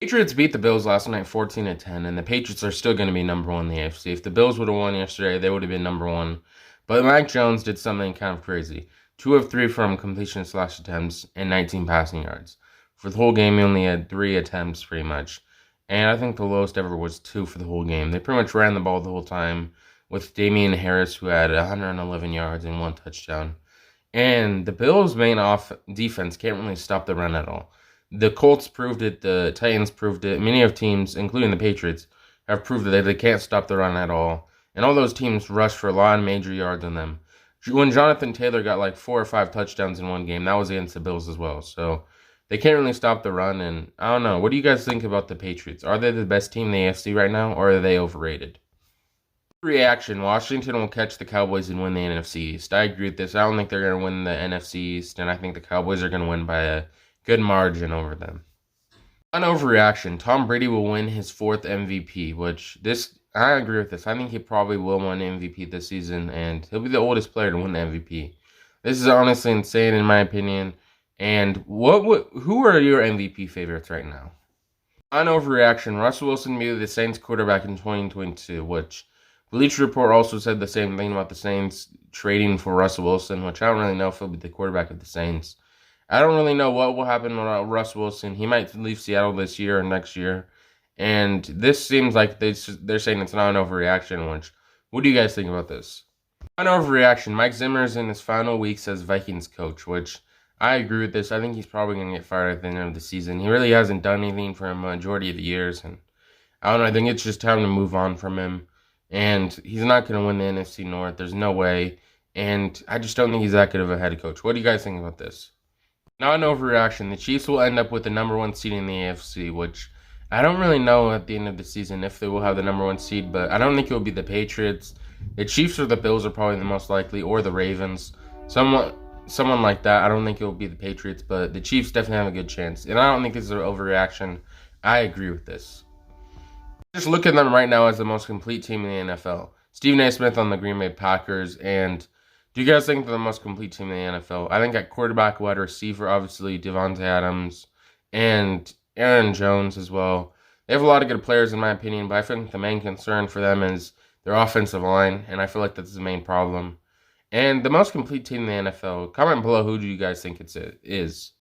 Patriots beat the Bills last night 14-10, and the Patriots are still going to be number one in the AFC. If the Bills would have won yesterday, they would have been number one. But Mac Jones did something kind of crazy. 2 of 3 from completion/attempts and 19 passing yards. For the whole game, he only had 3 attempts pretty much. And I think the lowest ever was 2 for the whole game. They pretty much ran the ball the whole time with Damian Harris, who had 111 yards and 1 touchdown. And the Bills' main off defense can't really stop the run at all. The Colts proved it. The Titans proved it. Many of teams, including the Patriots, have proved that they can't stop the run at all. And all those teams rush for a lot of major yards on them. When Jonathan Taylor got like 4 or 5 touchdowns in one game, that was against the Bills as well. So they can't really stop the run. And I don't know. What do you guys think about the Patriots? Are they the best team in the AFC right now, or are they overrated? Reaction: Washington will catch the Cowboys and win the NFC East. I agree with this. I don't think they're going to win the NFC East, and I think the Cowboys are going to win by a good margin over them. An overreaction: Tom Brady will win his 4th MVP, which I agree with this. I think he probably will win MVP this season, and he'll be the oldest player to win the MVP. This is honestly insane in my opinion. And who are your MVP favorites right now? An overreaction: Russell Wilson be the Saints quarterback in 2022, which Bleacher Report also said the same thing about the Saints trading for Russell Wilson, which I don't really know if he'll be the quarterback of the Saints. I don't really know what will happen with Russell Wilson. He might leave Seattle this year or next year. And this seems like they're saying it's not an overreaction, which, what do you guys think about this? Not an overreaction: Mike Zimmer is in his final weeks as Vikings coach, which I agree with this. I think he's probably going to get fired at the end of the season. He really hasn't done anything for a majority of the years. And I don't know, I think it's just time to move on from him. And he's not going to win the NFC North. There's no way. And I just don't think he's that good of a head coach. What do you guys think about this? Not an overreaction. The Chiefs will end up with the number one seed in the AFC, which I don't really know at the end of the season if they will have the number one seed, but I don't think it will be the Patriots. The Chiefs or the Bills are probably the most likely, or the Ravens. Someone like that. I don't think it will be the Patriots, but the Chiefs definitely have a good chance. And I don't think this is an overreaction. I agree with this. Just look at them right now as the most complete team in the NFL. Stephen A. Smith on the Green Bay Packers. And do you guys think they're the most complete team in the NFL? I think at quarterback, wide receiver, obviously Devontae Adams and Aaron Jones as well. They have a lot of good players in my opinion, but I think the main concern for them is their offensive line, and I feel like that's the main problem. And the most complete team in the NFL. Comment below, who do you guys think it is?